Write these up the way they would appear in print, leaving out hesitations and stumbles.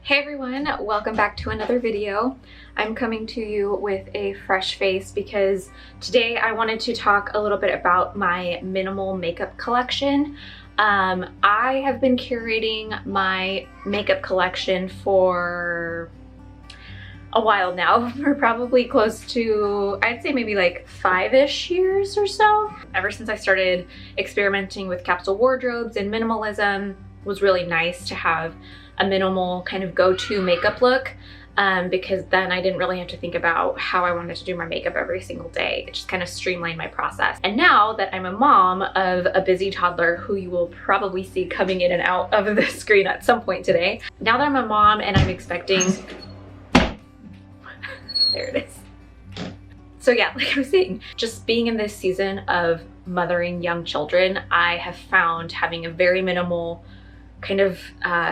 Hey everyone, welcome back to another video. I'm coming to you with a fresh face because today I wanted to talk a little bit about my minimal makeup collection. I have been curating my makeup collection for a while now. We're probably close to, I'd say maybe like 5-ish years or so. Ever since I started experimenting with capsule wardrobes and minimalism, it was really nice to have a minimal kind of go-to makeup look because then I didn't really have to think about how I wanted to do my makeup every single day. It just kind of streamlined my process. And now that I'm a mom of a busy toddler who you will probably see coming in and out of the screen at some point today, now that I'm a mom and I'm expecting, there it is. So yeah, like I was saying, just being in this season of mothering young children, I have found having a very minimal kind of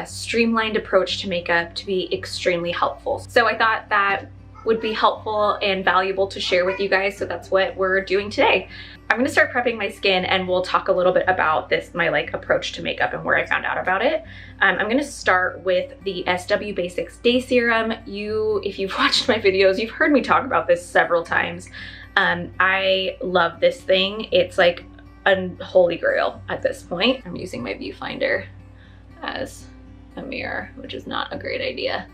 streamlined approach to makeup to be extremely helpful. So I thought that would be helpful and valuable to share with you guys, so that's what we're doing today. I'm gonna start prepping my skin and we'll talk a little bit about this, my approach to makeup and where I found out about it. I'm gonna start with the SW Basics Day Serum. If you've watched my videos, you've heard me talk about this several times. I love this thing. It's like a holy grail at this point. I'm using my viewfinder as a mirror, which is not a great idea.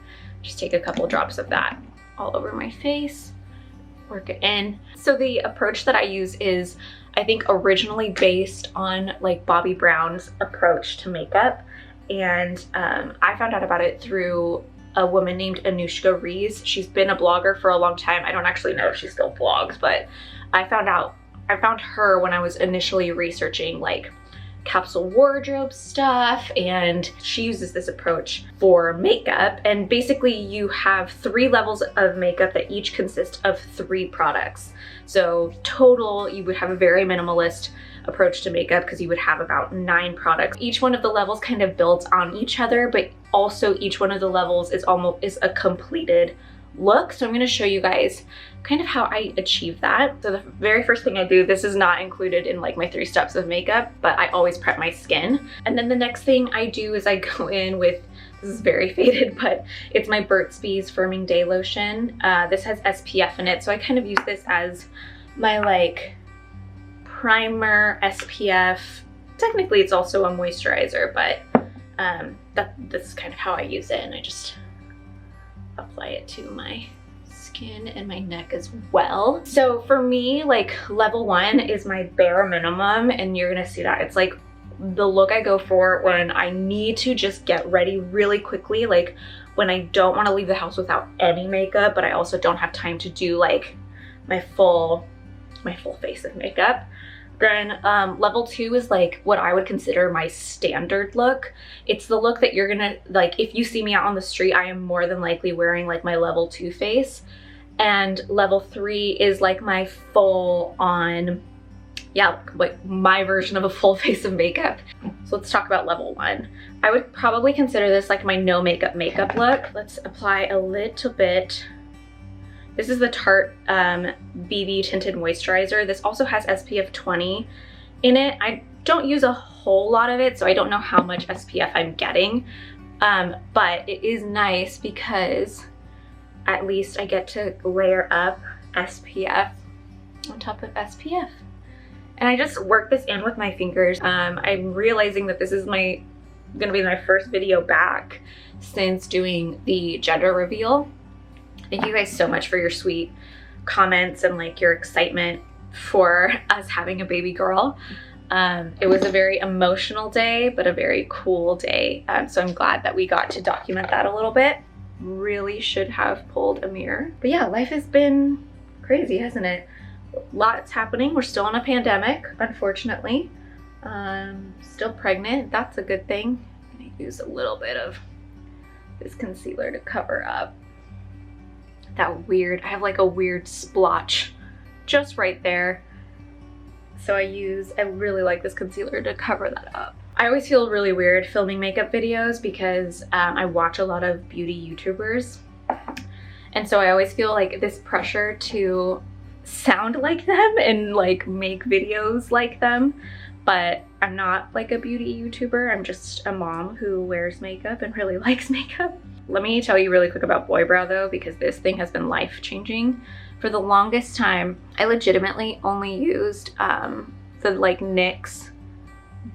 Just take a couple drops of that all over my face, work it in. So the approach that I use is, I think, originally based on like Bobbi Brown's approach to makeup. And I found out about it through a woman named Anushka Rees. She's been a blogger for a long time. I don't actually know if she still blogs, but I found her when I was initially researching like capsule wardrobe stuff, and she uses this approach for makeup. And basically you have 3 levels of makeup that each consist of 3 products. So total, you would have a very minimalist approach to makeup because you would have about 9 products. Each one of the levels kind of builds on each other, but also each one of the levels is a completed look. So I'm going to show you guys kind of how I achieve that. So the very first thing I do, this is not included in like my 3 steps of makeup, but I always prep my skin. And then the next thing I do is I go in with, this is very faded, but it's my Burt's Bees Firming Day Lotion. This has SPF in it, so I kind of use this as my like primer SPF. Technically it's also a moisturizer, but this is kind of how I use it, and I just apply it to my skin and my neck as well. So for me, like level 1 is my bare minimum, and you're gonna see that it's like the look I go for when I need to just get ready really quickly, like when I don't want to leave the house without any makeup, but I also don't have time to do like my full face of makeup. Then level 2 is like what I would consider my standard look. It's the look that you're gonna, like if you see me out on the street, I am more than likely wearing like my level 2 face. And level 3 is like my full on, yeah, like my version of a full face of makeup. So let's talk about level 1. I would probably consider this like my no makeup look. Let's apply a little bit. This is the Tarte BB Tinted Moisturizer. This also has SPF 20 in it. I don't use a whole lot of it, so I don't know how much SPF I'm getting, but it is nice because at least I get to layer up SPF on top of SPF. And I just work this in with my fingers. I'm realizing that this is gonna be my first video back since doing the gender reveal. Thank you guys so much for your sweet comments and like your excitement for us having a baby girl. It was a very emotional day, but a very cool day. So I'm glad that we got to document that a little bit. Really should have pulled a mirror. But yeah, life has been crazy, hasn't it? Lots happening. We're still in a pandemic, unfortunately. Still pregnant. That's a good thing. I'm gonna use a little bit of this concealer to cover up I have like a weird splotch just right there. So I really like this concealer to cover that up. I always feel really weird filming makeup videos because I watch a lot of beauty YouTubers. And so I always feel like this pressure to sound like them and like make videos like them. But I'm not like a beauty YouTuber. I'm just a mom who wears makeup and really likes makeup. Let me tell you really quick about Boy Brow though, because this thing has been life-changing. For the longest time, I legitimately only used the like NYX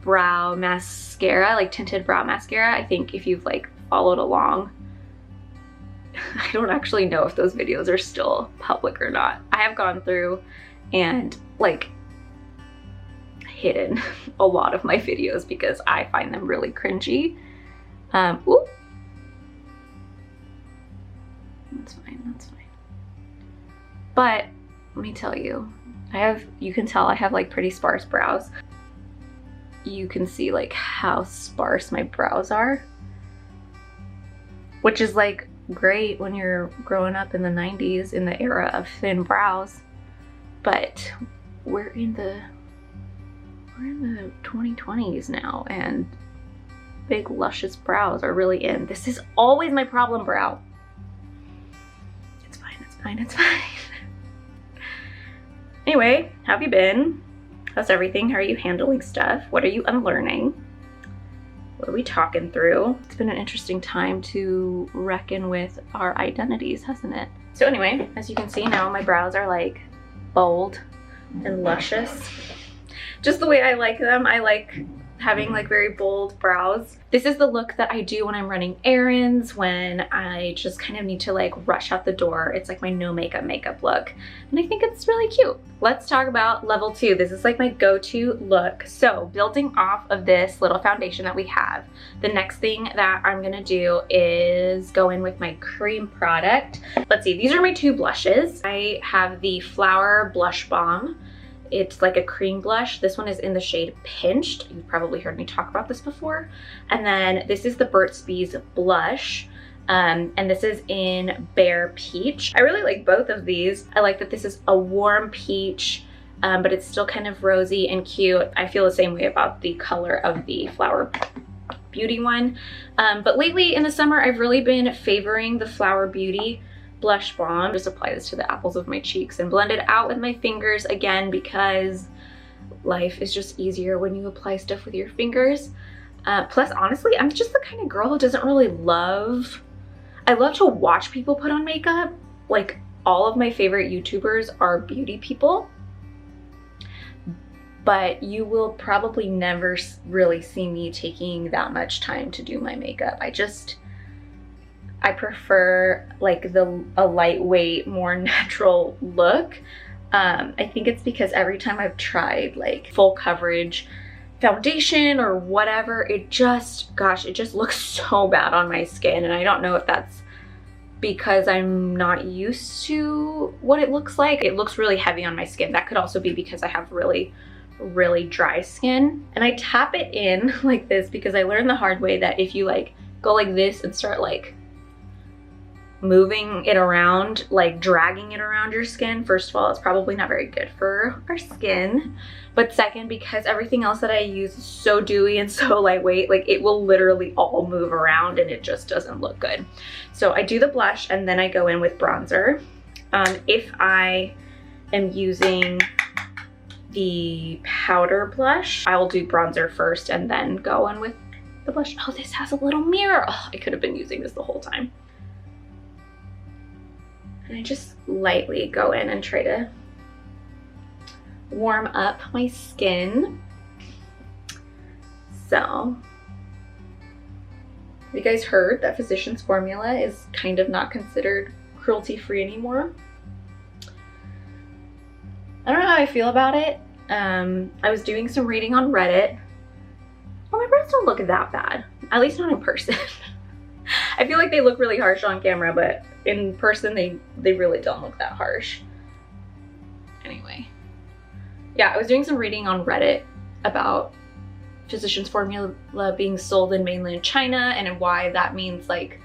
brow mascara, like tinted brow mascara. I think if you've like followed along, I don't actually know if those videos are still public or not. I have gone through and like hidden a lot of my videos because I find them really cringy. Ooh. That's fine, that's fine. But let me tell you, you can tell I have like pretty sparse brows. You can see like how sparse my brows are, which is like great when you're growing up in the 90s in the era of thin brows, but we're in the 2020s now and big luscious brows are really in. This is always my problem brow. It's fine, it's fine, it's fine. Anyway, how have you been? How's everything? How are you handling stuff? What are you unlearning? What are we talking through? It's been an interesting time to reckon with our identities, hasn't it? So anyway, as you can see now, my brows are like bold and luscious. Just the way I like them. I like having like very bold brows. This is the look that I do when I'm running errands, when I just kind of need to like rush out the door. It's like my no makeup look. And I think it's really cute. Let's talk about level 2. This is like my go-to look. So building off of this little foundation that we have, the next thing that I'm gonna do is go in with my cream product. Let's see, these are my 2 blushes. I have the Flower Blush Balm. It's like a cream blush. This one is in the shade Pinched. You've probably heard me talk about this before. And then this is the Burt's Bees blush. And this is in Bare Peach. I really like both of these. I like that this is a warm peach, but it's still kind of rosy and cute. I feel the same way about the color of the Flower Beauty one. But lately in the summer, I've really been favoring the Flower Beauty blush balm. Just apply this to the apples of my cheeks and blend it out with my fingers again, because life is just easier when you apply stuff with your fingers. Plus, honestly, I'm just the kind of girl who doesn't really I love to watch people put on makeup. Like, all of my favorite YouTubers are beauty people, but you will probably never really see me taking that much time to do my makeup. I prefer like a lightweight, more natural look. I think it's because every time I've tried like full coverage foundation or whatever, it just looks so bad on my skin. And I don't know if that's because I'm not used to what it looks like. It looks really heavy on my skin. That could also be because I have really dry skin. And I tap it in like this because I learned the hard way that if you like go like this and start like moving it around, like dragging it around your skin, first of all, it's probably not very good for our skin. But second, because everything else that I use is so dewy and so lightweight, like it will literally all move around and it just doesn't look good. So I do the blush and then I go in with bronzer. If I am using the powder blush, I'll do bronzer first and then go in with the blush. Oh, this has a little mirror. Oh, I could have been using this the whole time. And I just lightly go in and try to warm up my skin. So, have you guys heard that Physicians Formula is kind of not considered cruelty-free anymore? I don't know how I feel about it. I was doing some reading on Reddit. Oh, my brows don't look that bad, at least not in person. I feel like they look really harsh on camera, but in person they really don't look that harsh. Anyway, yeah, I was doing some reading on Reddit about Physicians Formula being sold in mainland China and why that means like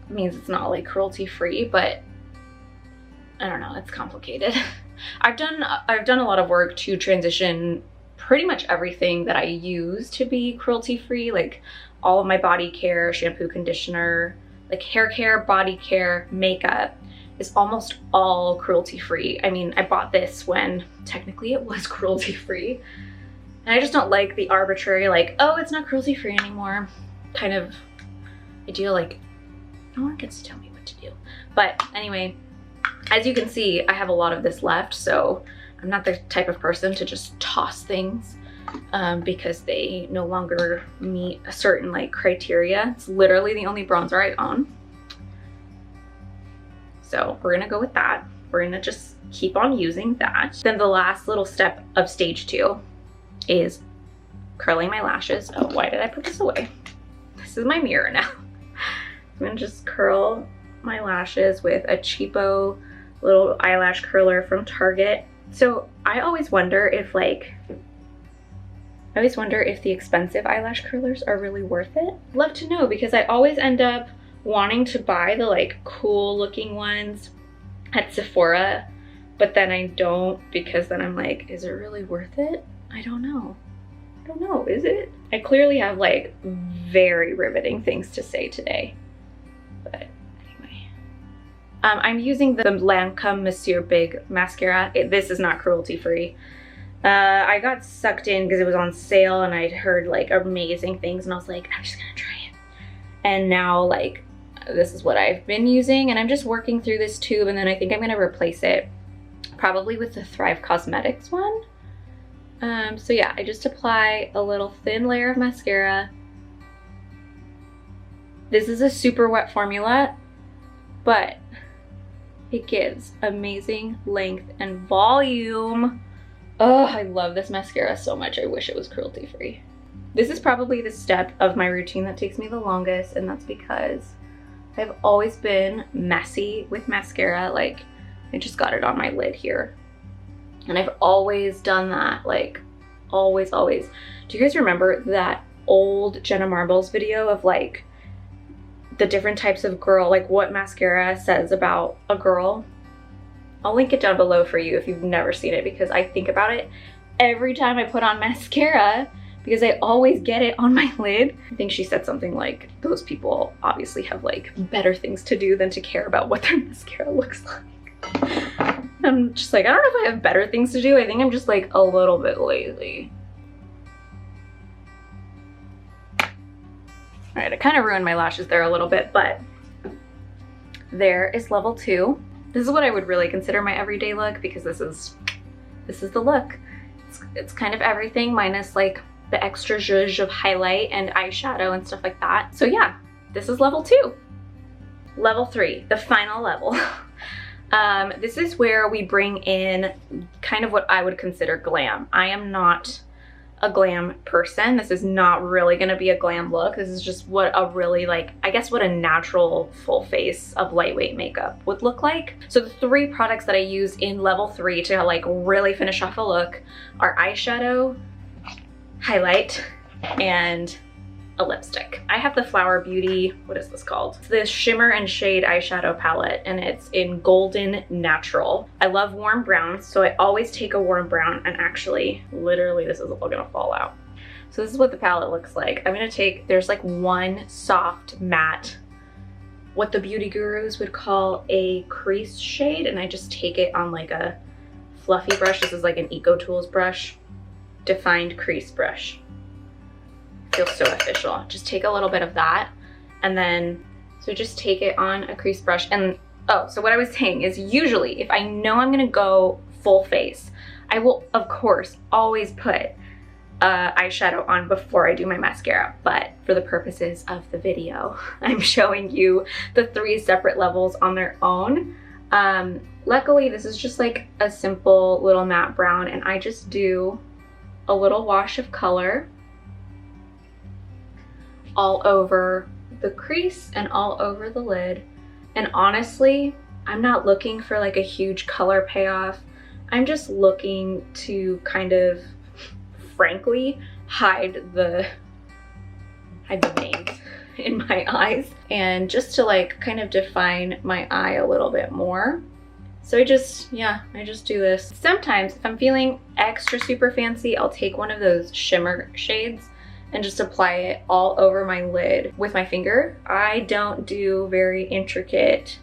means it's not like cruelty free, but I don't know, it's complicated. I've done a lot of work to transition pretty much everything that I use to be cruelty free, like all of my body care, shampoo, conditioner, like hair care, body care, makeup is almost all cruelty free. I mean, I bought this when technically it was cruelty free. And I just don't like the arbitrary like, oh, it's not cruelty free anymore kind of I do like, no one gets to tell me what to do. But anyway, as you can see, I have a lot of this left, so I'm not the type of person to just toss things because they no longer meet a certain like criteria. It's literally the only bronzer I own. So we're gonna go with that. We're gonna just keep on using that. Then the last little step of stage 2 is curling my lashes. Oh, why did I put this away? This is my mirror now. I'm gonna just curl my lashes with a cheapo little eyelash curler from Target. So I always wonder if the expensive eyelash curlers are really worth it. Love to know, because I always end up wanting to buy the like cool looking ones at Sephora, but then I don't, because then I'm like, is it really worth it? I don't know. I don't know, is it? I clearly have like very riveting things to say today, but anyway. I'm using the Lancome Monsieur Big mascara. This is not cruelty free. I got sucked in because it was on sale and I'd heard like amazing things and I was like, I'm just gonna try it. And now like, this is what I've been using, and I'm just working through this tube, and then I think I'm gonna replace it probably with the Thrive Cosmetics one. So yeah, I just apply a little thin layer of mascara. This is a super wet formula, but it gives amazing length and volume. Oh, I love this mascara so much. I wish it was cruelty free. This is probably the step of my routine that takes me the longest, and that's because I've always been messy with mascara. Like, I just got it on my lid here. And I've always done that, like, always. Do you guys remember that old Jenna Marbles video of like the different types of girl, like what mascara says about a girl? I'll link it down below for you if you've never seen it, because I think about it every time I put on mascara, because I always get it on my lid. I think she said something like, those people obviously have like better things to do than to care about what their mascara looks like. I'm just like, I don't know if I have better things to do. I think I'm just like a little bit lazy. All right, I kind of ruined my lashes there a little bit, but there is level 2. This is what I would really consider my everyday look, because this is the look. It's kind of everything minus like the extra zhuzh of highlight and eyeshadow and stuff like that. So yeah, this is level 2. Level 3, the final level. This is where we bring in kind of what I would consider glam. I am not a glam person. This is not really gonna be a glam look. This is just what a really like, I guess what a natural full face of lightweight makeup would look like. So the 3 products that I use in level 3 to like really finish off a look are eyeshadow, highlight, and a lipstick. I have the Flower Beauty, what is this called? It's the Shimmer and Shade eyeshadow palette, and it's in Golden Natural. I love warm browns, so I always take a warm brown, and actually, literally, this is all gonna fall out. So this is what the palette looks like. I'm gonna take, there's like one soft matte, what the beauty gurus would call a crease shade, and I just take it on like a fluffy brush. This is like an Eco Tools brush, defined crease brush. Feels so official. Just take a little bit of that, and then so just take it on a crease brush. And oh, so what I was saying is, usually if I know I'm gonna go full face, I will of course always put eyeshadow on before I do my mascara, but for the purposes of the video, I'm showing you the 3 separate levels on their own. Luckily this is just like a simple little matte brown, and I just do a little wash of color all over the crease and all over the lid. And honestly, I'm not looking for like a huge color payoff. I'm just looking to kind of, frankly, hide the veins in my eyes, and just to like kind of define my eye a little bit more. So I just do this. Sometimes if I'm feeling extra super fancy, I'll take one of those shimmer shades and just apply it all over my lid with my finger. I don't do very intricate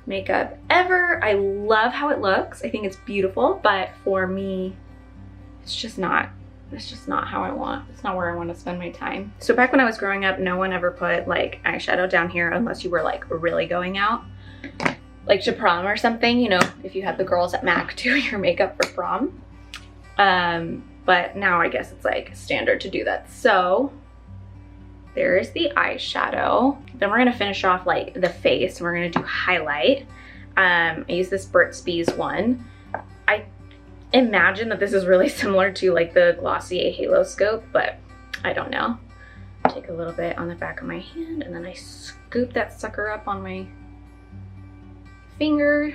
makeup ever. I love how it looks. I think it's beautiful, but for me, it's just not It's just not how I want. It's not where I want to spend my time. So back when I was growing up, no one ever put like eyeshadow down here unless you were like really going out, like to prom or something, you know, if you had the girls at MAC do your makeup for prom. But now I guess it's like standard to do that. So there's the eyeshadow. Then we're gonna finish off like the face, and we're gonna do highlight. I use this Burt's Bees one. I imagine that this is really similar to like the Glossier Halo Scope, but I don't know. Take a little bit on the back of my hand, and then I scoop that sucker up on my finger,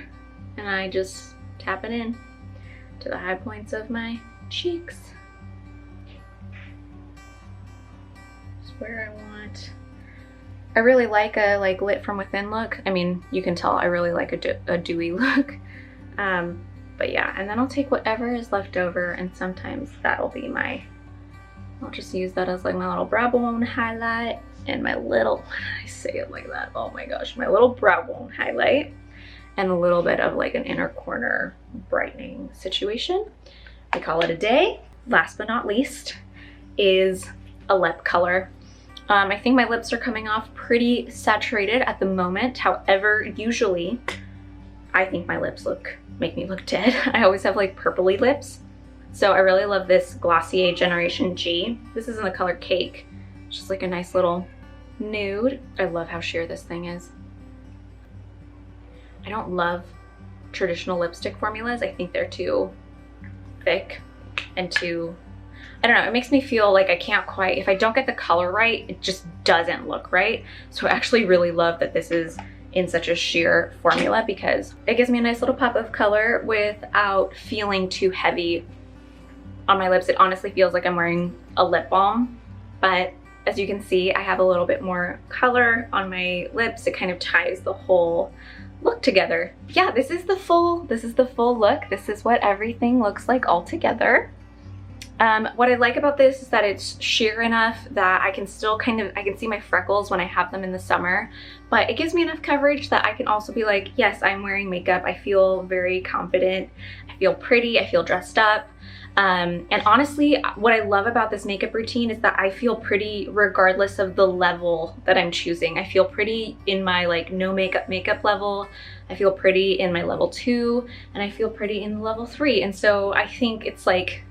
and I just tap it in to the high points of my cheeks. Just where I want. I really like a like lit from within look. I mean, you can tell I really like a dewy look. But yeah, and then I'll take whatever is left over, and sometimes that'll be my, I'll just use that as like my little brow bone highlight and my little, I say it like that, oh my gosh, my little brow bone highlight and a little bit of like an inner corner brightening situation. I call it a day. Last but not least is a lip color. I think my lips are coming off pretty saturated at the moment. However, usually I think my lips make me look dead. I always have like purpley lips. So I really love this Glossier Generation G. This is in the color Cake. It's just like a nice little nude. I love how sheer this thing is. I don't love traditional lipstick formulas. I think they're too thick and too, I don't know, it makes me feel like I can't quite, if I don't get the color right, it just doesn't look right. So I actually really love that this is in such a sheer formula because it gives me a nice little pop of color without feeling too heavy on my lips. It honestly feels like I'm wearing a lip balm, but as you can see, I have a little bit more color on my lips. It kind of ties the whole look together. Yeah, this is the full look. This is what everything looks like all together. What I like about this is that it's sheer enough that I can still I can see my freckles when I have them in the summer, but it gives me enough coverage that I can also be like, yes, I'm wearing makeup. I feel very confident. I feel pretty. I feel dressed up. And honestly, what I love about this makeup routine is that I feel pretty regardless of the level that I'm choosing. I feel pretty in my like no makeup level. I feel pretty in my level 2, and I feel pretty in level 3. And so I think it's like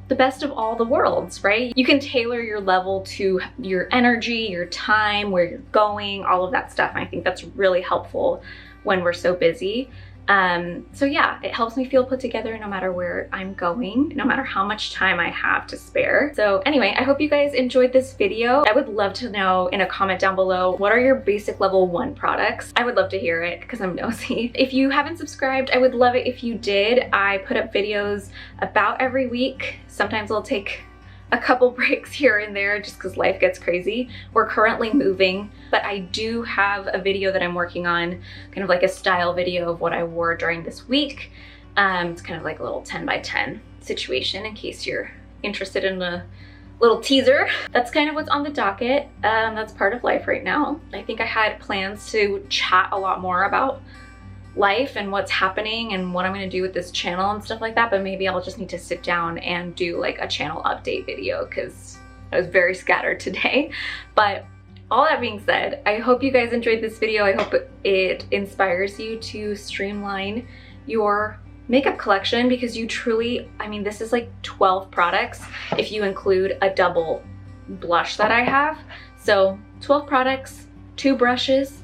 the best of all the worlds, right? You can tailor your level to your energy, your time, where you're going, all of that stuff. And I think that's really helpful when we're so busy. So yeah, it helps me feel put together no matter where I'm going, no matter how much time I have to spare. So anyway, I hope you guys enjoyed this video. I would love to know in a comment down below, what are your basic level 1 products? I would love to hear it because I'm nosy. If you haven't subscribed, I would love it if you did. I put up videos about every week. Sometimes I'll take a couple breaks here and there just because life gets crazy. We're currently moving, but I do have a video that I'm working on, kind of like a style video of what I wore during this week. It's kind of like a little 10 by 10 situation in case you're interested in a little teaser. That's kind of what's on the docket. That's part of life right now. I think I had plans to chat a lot more about life and what's happening and what I'm going to do with this channel and stuff like that, but maybe I'll just need to sit down and do like a channel update video because I was very scattered today. But all that being said, I hope you guys enjoyed this video. I hope it inspires you to streamline your makeup collection because you truly, I mean, this is like 12 products if you include a double blush that I have. So 12 products, 2 brushes,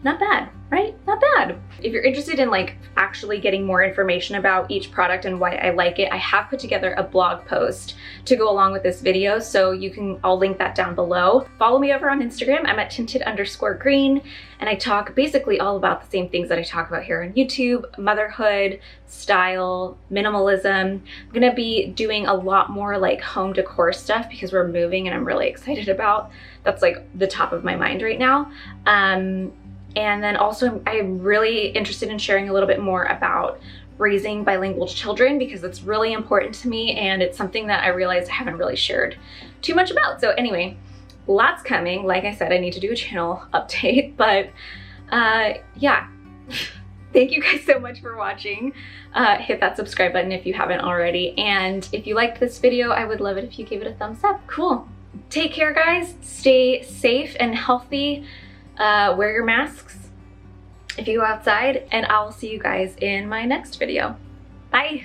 not bad, right? Not bad. If you're interested in like actually getting more information about each product and why I like it, I have put together a blog post to go along with this video. So I'll link that down below. Follow me over on Instagram. I'm at tinted_green, and I talk basically all about the same things that I talk about here on YouTube: motherhood, style, minimalism. I'm gonna be doing a lot more like home decor stuff because we're moving and I'm really excited about. That's like the top of my mind right now. And then also I'm really interested in sharing a little bit more about raising bilingual children because it's really important to me and it's something that I realized I haven't really shared too much about. So anyway, lots coming. Like I said, I need to do a channel update, but yeah, Thank you guys so much for watching. Hit that subscribe button if you haven't already. And if you liked this video, I would love it if you gave it a thumbs up. Cool. Take care, guys. Stay safe and healthy. Wear your masks if you go outside, and I will see you guys in my next video. Bye.